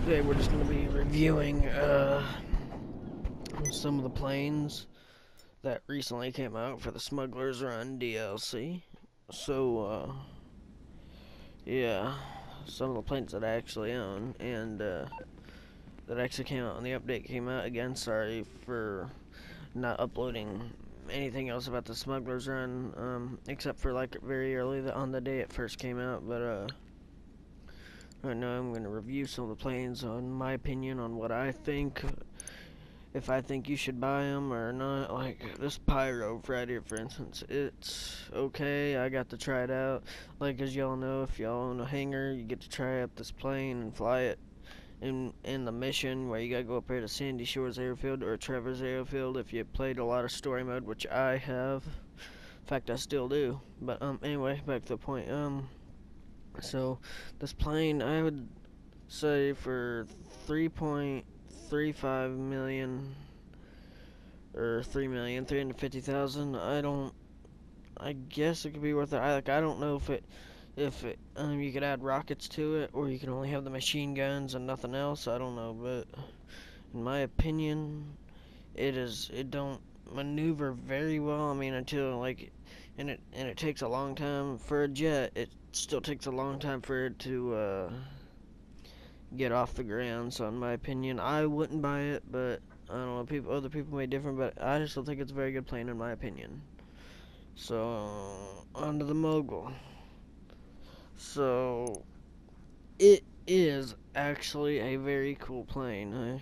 Today we're just going to be reviewing some of the planes that recently came out for the Smugglers Run DLC. So, yeah, some of the planes that I actually own and that actually came out when the update came out. Again, sorry for not uploading anything else about the Smugglers Run, except for like very early on the day it first came out, but right now I'm going to review some of the planes on my opinion on what I think, if I think you should buy them or not. Like this Pyro Friday, for instance, it's okay. I got to try it out. Like, as y'all know, if y'all own a hangar, you get to try out this plane and fly it in the mission where you gotta go up here to Sandy Shores Airfield or Trevor's Airfield if you played a lot of story mode, which I have. In fact, I still do. But anyway, back to the point. So this plane, I would say for 3.35 million or 3,350,000. I guess it could be worth it. I don't know if it you could add rockets to it or you can only have the machine guns and nothing else. I don't know, but in my opinion, it don't maneuver very well. I mean, until like, and it takes a long time for a jet. It still takes a long time for it to get off the ground. So in my opinion, I wouldn't buy it, but I don't know, other people may differ, but I just don't think it's a very good plane in my opinion. So on to the mogul. So it is actually a very cool plane.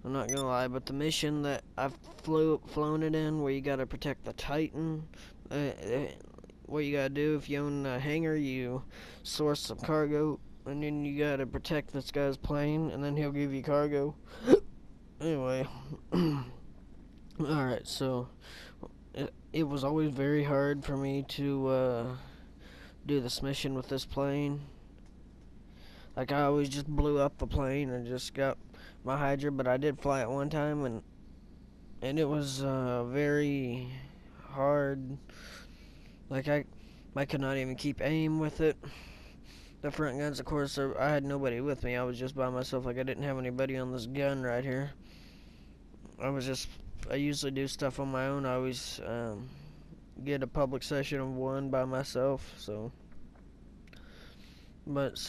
I'm not gonna lie, but the mission that I've flown it in, where you gotta protect the Titan, what you gotta do if you own a hangar, you source some cargo, and then you gotta protect this guy's plane, and then he'll give you cargo. Anyway, alright, so it was always very hard for me to do this mission with this plane. Like, I always just blew up the plane and just got my Hydra, but I did fly it one time, and it was very hard. Like, I could not even keep aim with it. The front guns, of course, I had nobody with me. I was just by myself. Like, I didn't have anybody on this gun right here. I usually do stuff on my own. I always get a public session of one by myself. So, but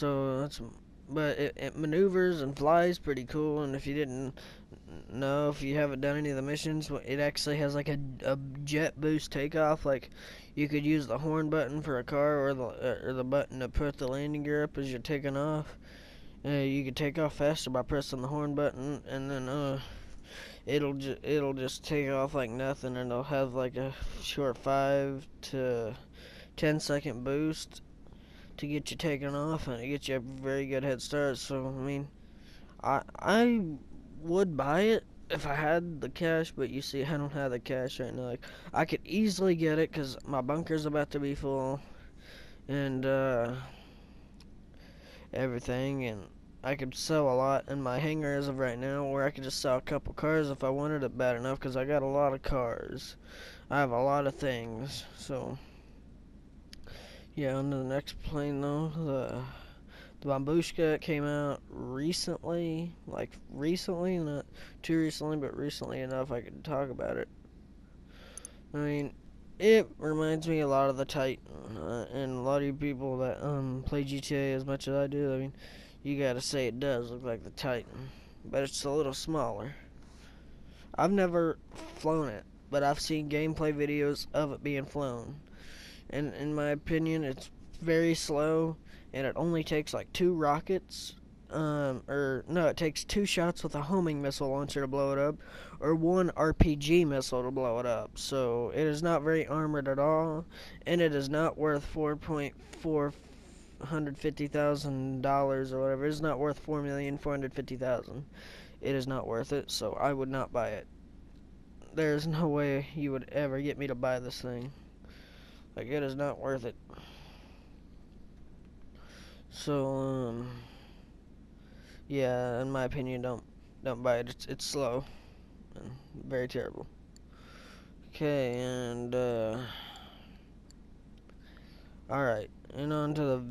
it maneuvers and flies pretty cool. And if you didn't know, if you haven't done any of the missions, it actually has like a jet boost takeoff. Like, you could use the horn button for a car or the button to put the landing gear up as you're taking off. You could take off faster by pressing the horn button, and then it'll just take off like nothing, and it'll have like a short 5 to 10-second boost to get you taken off, and it gets you a very good head start. So I mean, I would buy it if I had the cash, but you see, I don't have the cash right now. Like, I could easily get it because my bunker's about to be full, and everything, and I could sell a lot in my hangar as of right now, or I could just sell a couple cars if I wanted it bad enough, because I got a lot of cars. I have a lot of things. So yeah, on to the next plane though. The Bambushka came out recently, like recently, not too recently, but recently enough I could talk about it. I mean, it reminds me a lot of the Titan, and a lot of you people that play GTA as much as I do, I mean, you gotta say it does look like the Titan, but it's a little smaller. I've never flown it, but I've seen gameplay videos of it being flown, and in my opinion, it's very slow, and it only takes like 2 rockets, or no, it takes 2 shots with a homing missile launcher to blow it up, or 1 RPG missile to blow it up. So it is not very armored at all, and it is not worth $4,450,000 or whatever. It's not worth $4,450,000. It is not worth it, so I would not buy it. There's no way you would ever get me to buy this thing. Like, it is not worth it. So, yeah, in my opinion, don't buy it. It's slow and very terrible. Okay, and alright, and on to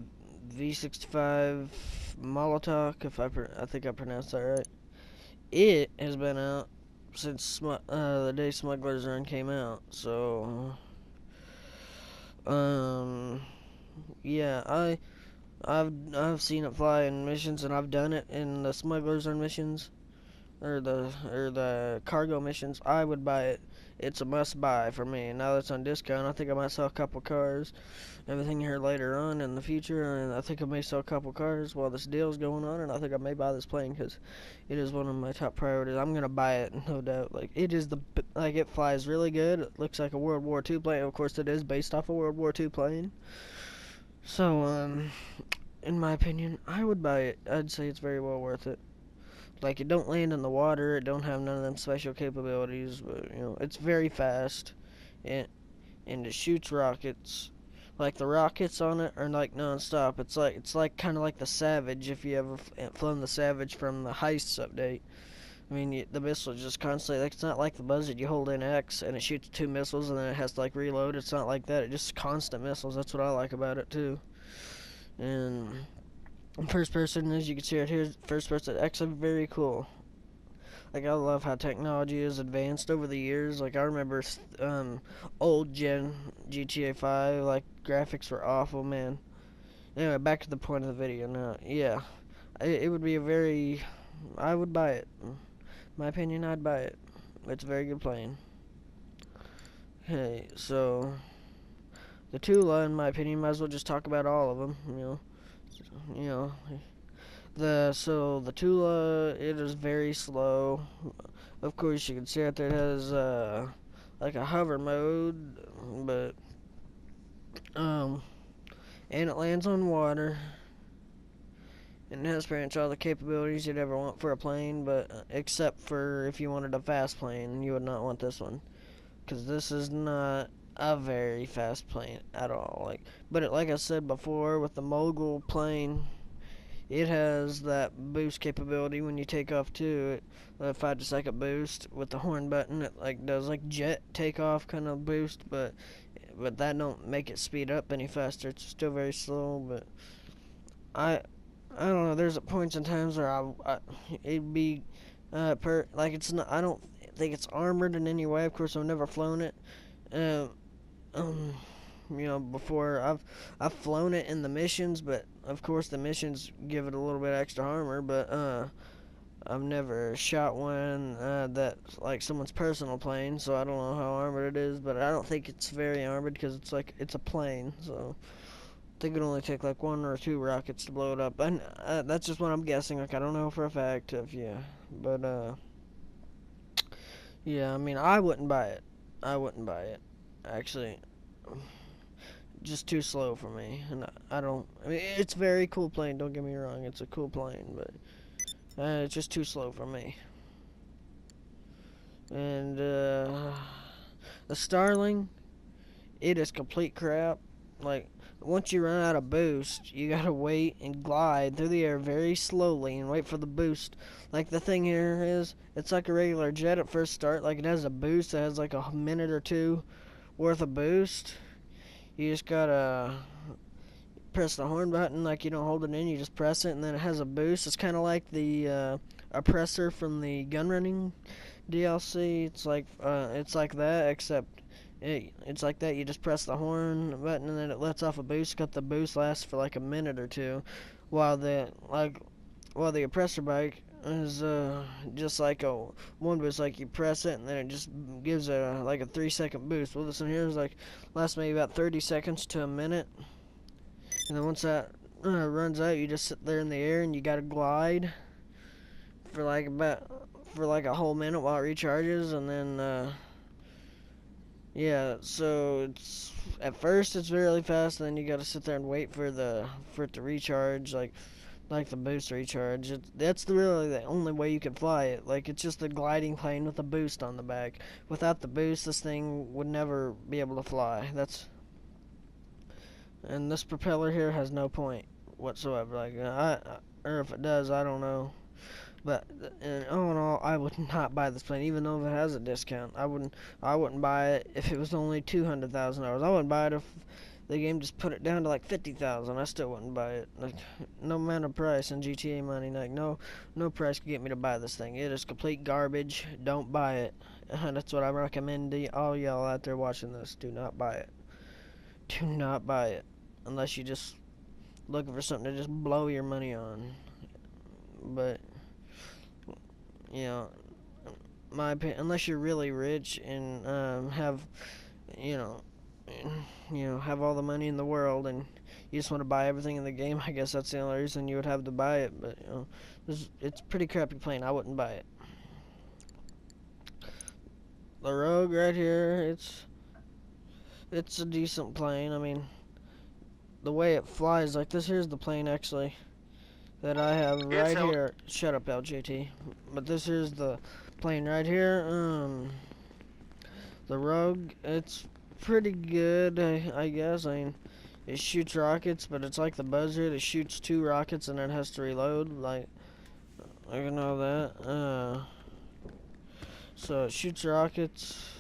V65 Molotov, if I think I pronounced that right. It has been out since the day Smugglers Run came out. So, um, yeah, I've seen it fly in missions, and I've done it in the Smugglers Run missions. Or the cargo missions. I would buy it. It's a must buy for me. Now that it's on discount, I think I might sell a couple cars. Everything here later on in the future, and I think I may sell a couple cars while this deal's going on, and I think I may buy this plane because it is one of my top priorities. I'm gonna buy it, no doubt. Like it is it flies really good. It looks like a World War II plane. Of course, it is based off a World War II plane. So, in my opinion, I would buy it. I'd say it's very well worth it. Like, it don't land in the water, it don't have none of them special capabilities, but, it's very fast, and, and it shoots rockets. Like, the rockets on it are, like, non-stop. It's like kind of like the Savage, if you ever flown the Savage from the Heists update. I mean, the missile just constantly, like, it's not like the Buzzard, you hold in X, and it shoots 2 missiles, and then it has to, like, reload. It's not like that, it's just constant missiles. That's what I like about it, too. And first person, as you can see right here, first person, actually very cool. Like, I love how technology has advanced over the years. Like, I remember old gen GTA 5, like, graphics were awful, man. Anyway, back to the point of the video now. Yeah, it would be I would buy it. In my opinion, I'd buy it. It's a very good plane. Okay, so the Tula, in my opinion, might as well just talk about all of them. You know, the Tula, it is very slow. Of course, you can see out there it has like a hover mode, but and it lands on water, and it has pretty much all the capabilities you'd ever want for a plane, but except for if you wanted a fast plane, you would not want this one, because this is not a very fast plane at all. Like I said before, with the mogul plane, it has that boost capability when you take off too. The 5 to second boost with the horn button. It like does like jet takeoff kind of boost, but that don't make it speed up any faster. It's still very slow. But I I don't know. There's points and times where it'd be like it's not. I don't think it's armored in any way. Of course, I've never flown it. Uh, um, before I've flown it in the missions, but of course the missions give it a little bit extra armor, but I've never shot one that's like someone's personal plane, so I don't know how armored it is, but I don't think it's very armored because it's a plane, so I think it only take like 1 or 2 rockets to blow it up. And that's just what I'm guessing. Like, I don't know for a fact but yeah, I mean, I wouldn't buy it. I wouldn't buy it. Actually, just too slow for me. And I don't. I mean, it's a very cool plane. Don't get me wrong. It's a cool plane, but it's just too slow for me. And the Starling, it is complete crap. Like, once you run out of boost, you gotta wait and glide through the air very slowly and wait for the boost. Like, the thing here is, it's like a regular jet at first start. Like, it has a boost that has like a minute or 2 worth of boost. You just gotta press the horn button. Like, you don't hold it in, you just press it, and then it has a boost. It's kind of like the oppressor from the gun running DLC. It's like that, except it's like that. You just press the horn button, and then it lets off a boost. Got the boost lasts for like a minute or 2, while the oppressor bike is just like a one boost. Like, you press it, and then it just gives a 3-second boost. Well, this one here is like lasts maybe about 30 seconds to a minute, and then once that runs out, you just sit there in the air, and you gotta glide for like a whole minute while it recharges, and then yeah, so it's at first it's really fast, and then you gotta sit there and wait for it to recharge, like the boost recharge. That's really the only way you can fly it. Like, it's just a gliding plane with a boost on the back. Without the boost, this thing would never be able to fly. And this propeller here has no point whatsoever. Like, or if it does, I don't know. But all in all, I would not buy this plane, even though if it has a discount. I wouldn't buy it if it was only $200,000. I wouldn't buy it if the game just put it down to like 50,000, I still wouldn't buy it. Like, no amount of price in GTA money, like no price can get me to buy this thing. It is complete garbage. Don't buy it. That's what I recommend to all y'all out there watching this. Do not buy it. Do not buy it unless you just looking for something to just blow your money on. But you know, my opinion, unless you're really rich and have you know have all the money in the world and you just want to buy everything in the game, I guess that's the only reason you would have to buy it. But it's pretty crappy plane. I wouldn't buy it. The Rogue right here, it's a decent plane. I mean, the way it flies, like this here's the plane actually that I have right here. Shut up, LJT. But this here's the plane right here. The Rogue, it's pretty good, I guess. I mean, it shoots rockets, but it's like the Buzzard. It shoots 2 rockets and it has to reload. Like, I know that. So it shoots rockets,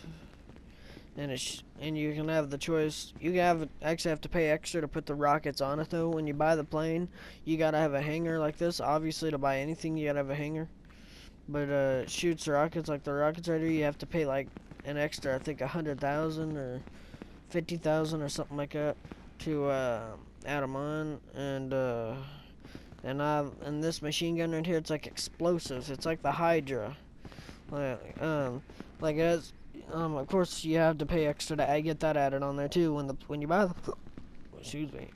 and and you can have the choice. You actually have to pay extra to put the rockets on it though. When you buy the plane, you gotta have a hangar like this. Obviously, to buy anything, you gotta have a hangar. But it shoots rockets like the rockets right here. You have to pay like an extra, I think 100,000 or 50,000 or something like that to add them on. And this machine gun right here, it's like explosives. It's like the Hydra. Like as of course you have to pay extra to get that added on there too. When you buy the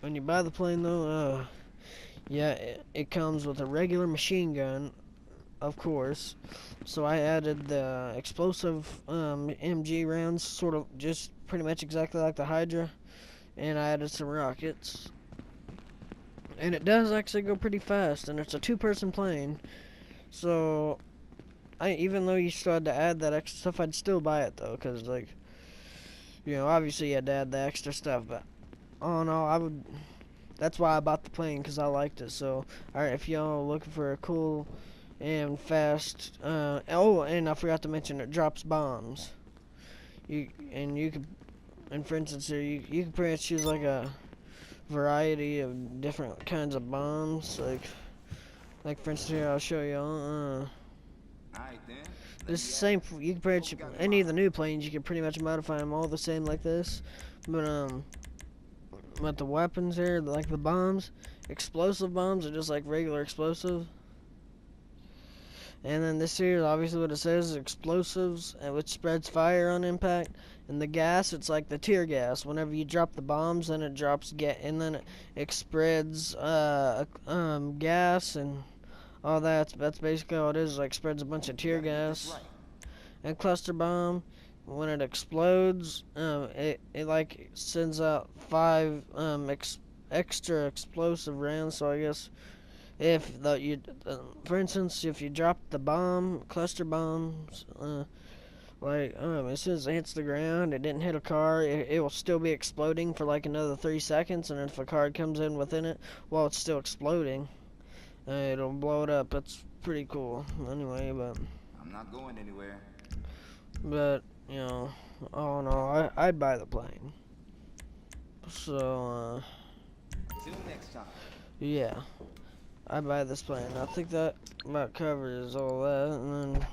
when you buy the plane though, yeah, it comes with a regular machine gun, of course. So I added the explosive MG rounds, sort of just pretty much exactly like the Hydra, and I added some rockets. And it does actually go pretty fast, and it's a 2-person plane. So even though you still had to add that extra stuff, I'd still buy it though, cause like, obviously you had to add the extra stuff, but oh no, I would. That's why I bought the plane, cause I liked it. So, alright, if y'all looking for a cool and fast, oh, and I forgot to mention, it drops bombs. And for instance here, you can pretty much choose like a variety of different kinds of bombs, like for instance here, I'll show y'all. This same, you can pretty much, any of the new planes, you can pretty much modify them all the same like this. But the weapons here, like the bombs, explosive bombs are just like regular explosive. And then this here, obviously what it says is explosives, which spreads fire on impact. And the gas, it's like the tear gas. Whenever you drop the bombs, then it drops and then it spreads gas and all that. That's basically all it is. Like spreads a bunch of tear gas. And cluster bomb, when it explodes, it like sends out 5 extra explosive rounds. So I guess if for instance, if you drop the bomb, cluster bombs, as soon as it hits the ground, it didn't hit a car, it will still be exploding for like another 3 seconds, and if a car comes in within it while it's still exploding, it'll blow it up. That's pretty cool. Anyway, but I'm not going anywhere. But oh no, I'd buy the plane. So Till next time. yeah, I'd buy this plane. I think that about covers all that, and then